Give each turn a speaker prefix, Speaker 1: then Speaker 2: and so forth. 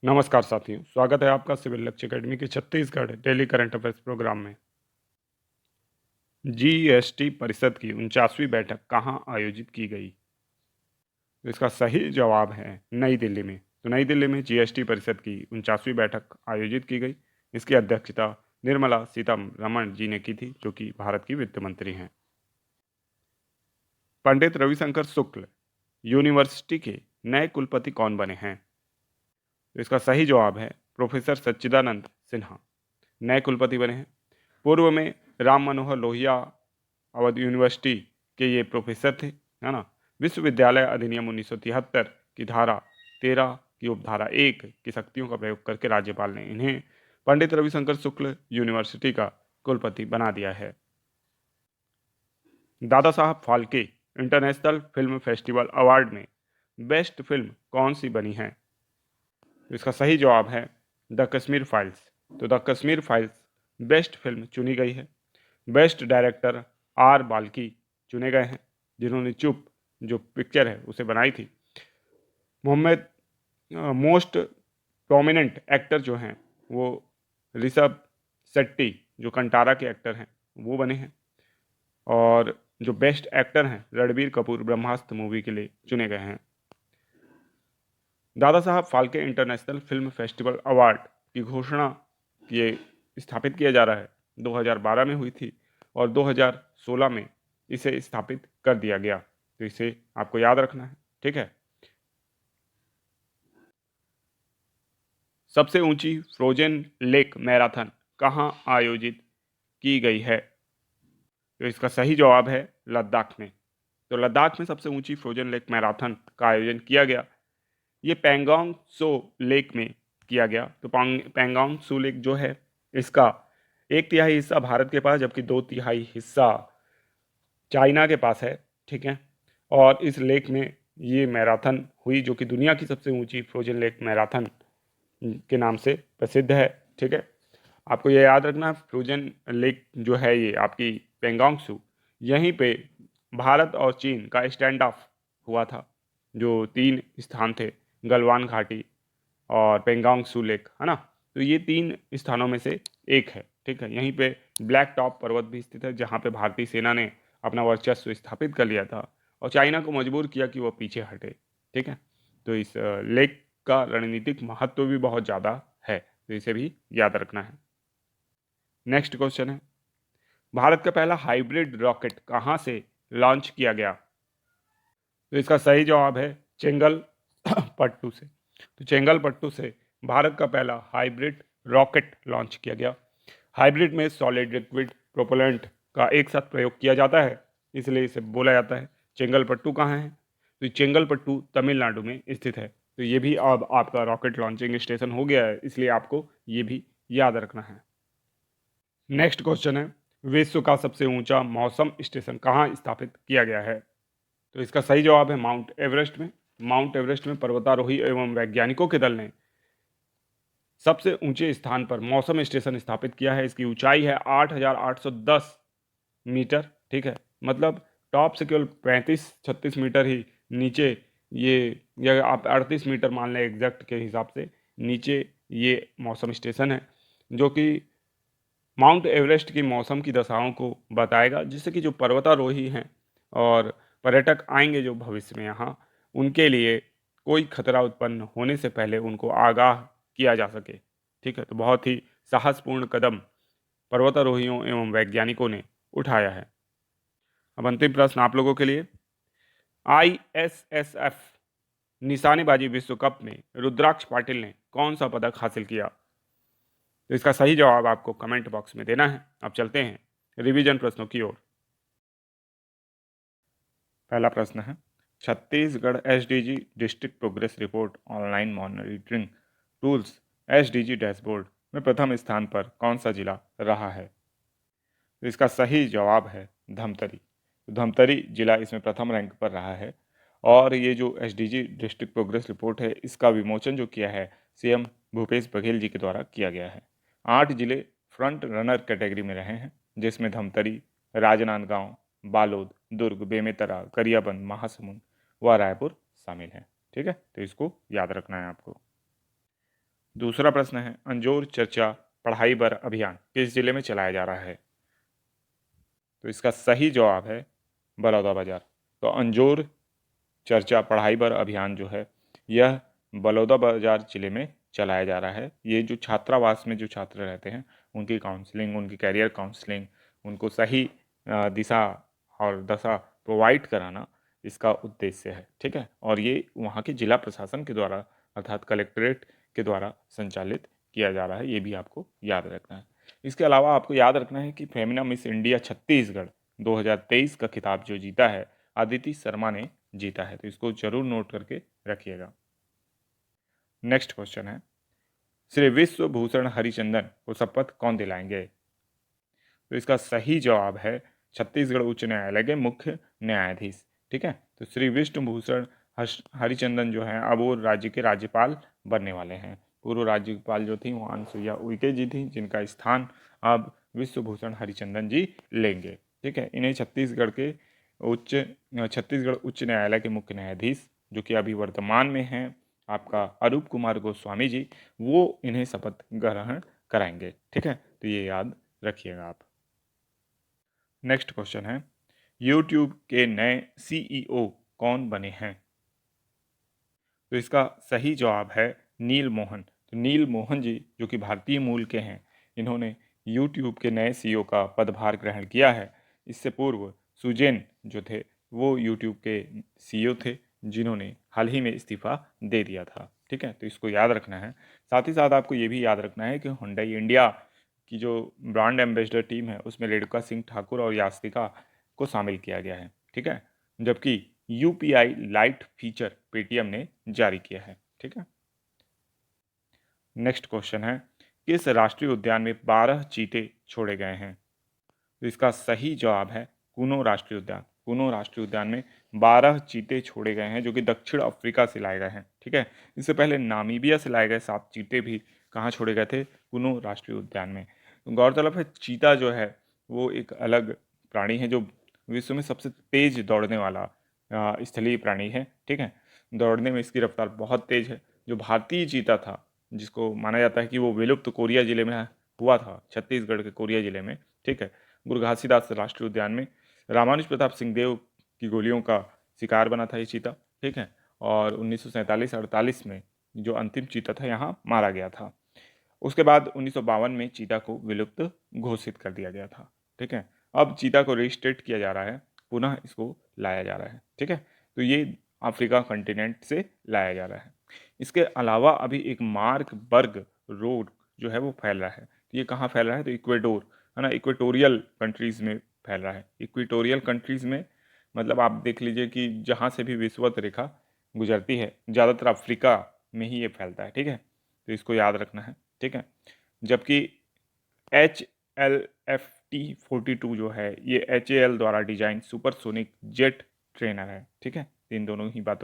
Speaker 1: नमस्कार साथियों, स्वागत है आपका सिविल लक्ष्य अकेडमी के Chhattisgarh daily current affairs programme में। जीएसटी परिषद की 49वीं बैठक कहाँ आयोजित की गई? तो इसका सही जवाब है नई दिल्ली में। तो नई दिल्ली में जीएसटी परिषद की 49वीं बैठक आयोजित की गई। इसकी अध्यक्षता निर्मला सीतारमण जी ने की थी, जो कि भारत की वित्त मंत्री हैं। पंडित रविशंकर शुक्ल यूनिवर्सिटी के नए कुलपति कौन बने हैं? तो इसका सही जवाब है प्रोफेसर सच्चिदानंद सिन्हा नए कुलपति बने हैं। पूर्व में राम मनोहर लोहिया अवध यूनिवर्सिटी के ये प्रोफेसर थे, है ना। विश्वविद्यालय अधिनियम 1973 की धारा 13 की उपधारा 1 की शक्तियों का प्रयोग करके राज्यपाल ने इन्हें पंडित रविशंकर शुक्ल यूनिवर्सिटी का कुलपति बना दिया है। Dada Saheb Phalke international film festival award में बेस्ट फिल्म कौन सी बनी है? तो इसका सही जवाब है द कश्मीर फाइल्स। तो the Kashmir files best film चुनी गई है। बेस्ट डायरेक्टर आर बाल्की चुने गए हैं, जिन्होंने चुप जो पिक्चर है उसे बनाई थी। मोहम्मद मोस्ट प्रोमिनेंट एक्टर जो हैं वो ऋषभ शेट्टी, जो कंटारा के एक्टर हैं, वो बने हैं। और जो बेस्ट एक्टर हैं रणबीर कपूर ब्रह्मास्त्र मूवी के लिए चुने गए हैं। Dada Saheb Phalke international film festival award की घोषणा ये स्थापित किया जा रहा है 2012 में हुई थी और 2016 में इसे स्थापित कर दिया गया। तो इसे आपको याद रखना है, ठीक है। सबसे ऊंची फ्रोजन लेक मैराथन कहाँ आयोजित की गई है? तो इसका सही जवाब है लद्दाख में। तो लद्दाख में सबसे ऊंची फ्रोजन लेक मैराथन का आयोजन किया गया। ये पैंगोंग सो लेक में किया गया। तो पैंगोंग सो लेक जो है, इसका 1/3 हिस्सा भारत के पास, जबकि 2/3 हिस्सा चाइना के पास है, ठीक है। और इस लेक में ये मैराथन हुई, जो कि दुनिया की सबसे ऊंची फ्रोजन लेक मैराथन के नाम से प्रसिद्ध है, ठीक है। आपको ये याद रखना, फ्रोजन लेक जो है ये आपकी पेंगोंग सू, यहीं पे भारत और चीन का स्टैंड ऑफ हुआ था। जो 3 स्थान थे, गलवान घाटी और पेंगोंग सू लेक, है ना। तो ये 3 स्थानों में से एक है, ठीक है। यहीं पे ब्लैक टॉप पर्वत भी स्थित है, जहाँ पे भारतीय सेना ने अपना वर्चस्व स्थापित कर लिया था और चाइना को मजबूर किया कि वो पीछे हटे, ठीक है। तो इस लेक का रणनीतिक महत्व भी बहुत ज़्यादा है, तो इसे भी याद रखना है। नेक्स्ट क्वेश्चन है, भारत का पहला हाइब्रिड रॉकेट कहाँ से लॉन्च किया गया? तो इसका सही जवाब है चेंगल पट्टू से। तो चेंगलपट्टू से भारत का पहला हाइब्रिड रॉकेट लॉन्च किया गया। हाइब्रिड में सॉलिड लिक्विड प्रोपेलेंट का एक साथ प्रयोग किया जाता है, इसलिए इसे बोला जाता है। चेंगलपट्टू कहाँ है? तो चेंगलपट्टू तमिलनाडु में स्थित है। तो ये भी अब आपका रॉकेट लॉन्चिंग स्टेशन हो गया है, इसलिए आपको ये भी याद रखना है। नेक्स्ट क्वेश्चन है, विश्व का सबसे ऊंचा मौसम स्टेशन कहाँ स्थापित किया गया है? तो इसका सही जवाब है माउंट एवरेस्ट में। माउंट एवरेस्ट में पर्वतारोही एवं वैज्ञानिकों के दल ने सबसे ऊंचे स्थान पर मौसम स्टेशन स्थापित किया है। इसकी ऊंचाई है 8,810 मीटर, ठीक है। मतलब टॉप से केवल 35-36 मीटर ही नीचे ये, या आप 38 मीटर मान लें एग्जैक्ट के हिसाब से, नीचे ये मौसम स्टेशन है, जो कि माउंट एवरेस्ट की मौसम की दशाओं को बताएगा, जिससे कि जो पर्वतारोही हैं और पर्यटक आएंगे जो भविष्य में यहाँ, उनके लिए कोई खतरा उत्पन्न होने से पहले उनको आगाह किया जा सके, ठीक है। तो बहुत ही साहसपूर्ण कदम पर्वतारोहियों एवं वैज्ञानिकों ने उठाया है। अब अंतिम प्रश्न आप लोगों के लिए, ISSF निशानेबाजी विश्व कप में रुद्राक्ष पाटिल ने कौन सा पदक हासिल किया? तो इसका सही जवाब आपको कमेंट बॉक्स में देना है। अब चलते हैं रिवीजन प्रश्नों की ओर। पहला प्रश्न है, Chhattisgarh SDG district progress report online monitoring tools SDG dashboard में प्रथम स्थान पर कौन सा जिला रहा है? तो इसका सही जवाब है धमतरी। तो धमतरी जिला इसमें प्रथम रैंक पर रहा है। और ये जो एसडीजी डिस्ट्रिक्ट प्रोग्रेस रिपोर्ट है, इसका विमोचन जो किया है सीएम भूपेश बघेल जी के द्वारा किया गया है। 8 जिले फ्रंट रनर कैटेगरी में रहे हैं, जिसमें धमतरी, राजनांदगांव, बालोद, दुर्ग, बेमेतरा, गरियाबंद, महासमुंद व रायपुर शामिल हैं, ठीक है। तो इसको याद रखना है आपको। दूसरा प्रश्न है, अंजोर चर्चा पढ़ाई बर अभियान किस जिले में चलाया जा रहा है? तो इसका सही जवाब है बलौदाबाजार। तो अंजोर चर्चा पढ़ाई बर अभियान जो है यह बलौदाबाजार जिले में चलाया जा रहा है। ये जो छात्रावास में जो छात्र रहते हैं उनकी काउंसलिंग, उनकी कैरियर काउंसलिंग, उनको सही दिशा और दशा प्रोवाइड कराना इसका उद्देश्य है। ठीक है, और ये वहाँ के जिला प्रशासन के द्वारा अर्थात कलेक्ट्रेट के द्वारा संचालित किया जा रहा है, ये भी आपको याद रखना है। इसके अलावा आपको याद रखना है कि फेमिना मिस इंडिया छत्तीसगढ़ 2023 का खिताब जो जीता है अदिति शर्मा ने जीता है, तो इसको जरूर नोट करके रखिएगा। नेक्स्ट क्वेश्चन है, श्री विश्व भूषण हरिचंदन को शपथ कौन दिलाएंगे? तो इसका सही जवाब है छत्तीसगढ़ उच्च न्यायालय के मुख्य न्यायाधीश। ठीक है, तो श्री विष्णु भूषण हरिचंदन जो है अब वो राज्य के राज्यपाल बनने वाले हैं। पूर्व राज्यपाल जो थी वो अनुसुईया उइके जी थी, जिनका स्थान अब विश्व भूषण हरिचंदन जी लेंगे। ठीक है, इन्हें छत्तीसगढ़ उच्च न्यायालय के मुख्य न्यायाधीश जो कि अभी वर्तमान में हैं आपका अरूप कुमार गोस्वामी जी, वो इन्हें शपथ ग्रहण कराएंगे। ठीक है, तो ये याद रखिएगा आप। नेक्स्ट क्वेश्चन है, यूट्यूब के नए सीईओ कौन बने हैं? तो इसका सही जवाब है नील मोहन। तो नील मोहन जी जो कि भारतीय मूल के हैं, इन्होंने यूट्यूब के नए सीईओ का पदभार ग्रहण किया है। इससे पूर्व सुजैन जो थे वो यूट्यूब के सीईओ थे, जिन्होंने हाल ही में इस्तीफा दे दिया था। ठीक है, तो इसको याद रखना है। साथ ही साथ आपको ये भी याद रखना है कि हुंडई इंडिया की जो ब्रांड एम्बेसडर टीम है उसमें रेणुका सिंह ठाकुर और यास्तिका को शामिल किया गया है। ठीक है, जबकि यूपीआई लाइट फीचर पेटीएम ने जारी किया है। ठीक है, नेक्स्ट क्वेश्चन है, किस राष्ट्रीय उद्यान में 12 चीते छोड़े गए हैं? तो इसका सही जवाब है कुनो राष्ट्रीय उद्यान। कुनो राष्ट्रीय उद्यान में 12 चीते छोड़े गए हैं जो कि दक्षिण अफ्रीका से लाए गए हैं। ठीक है, इससे पहले नामीबिया से लाए गए 7 चीते भी कहाँ छोड़े गए थे? कुनो राष्ट्रीय उद्यान में। गौरतलब है चीता जो है वो एक अलग प्राणी है जो विश्व में सबसे तेज दौड़ने वाला स्थलीय प्राणी है। ठीक है, दौड़ने में इसकी रफ्तार बहुत तेज है। जो भारतीय चीता था, जिसको माना जाता है कि वो विलुप्त कोरिया जिले में हुआ था, छत्तीसगढ़ के कोरिया जिले में। ठीक है, गुरु घासीदास राष्ट्रीय उद्यान में रामानुज प्रताप सिंह देव की गोलियों का शिकार बना था ये चीता। ठीक है, और 1947-48 में जो अंतिम चीता था यहाँ मारा गया था। उसके बाद 1952 में चीता को विलुप्त घोषित कर दिया गया था। ठीक है, अब चीता को रिस्टेट किया जा रहा है, पुनः इसको लाया जा रहा है। ठीक है, तो ये अफ्रीका कंटिनेंट से लाया जा रहा है। इसके अलावा अभी एक मार्कबर्ग रोग जो है वो फैल रहा है। तो ये कहाँ फैल रहा है? तो इक्वेडोर है ना, इक्वेटोरियल कंट्रीज़ में फैल रहा है। इक्वेटोरियल कंट्रीज़ में मतलब आप देख लीजिए कि जहाँ से भी विषुवत रेखा गुजरती है ज़्यादातर अफ्रीका में ही ये फैलता है। ठीक है, तो इसको याद रखना है। ठीक है, जबकि HLFT-42 जो है ये HAL द्वारा डिजाइन सुपरसोनिक जेट ट्रेनर है। ठीक है, इन दोनों ही बातों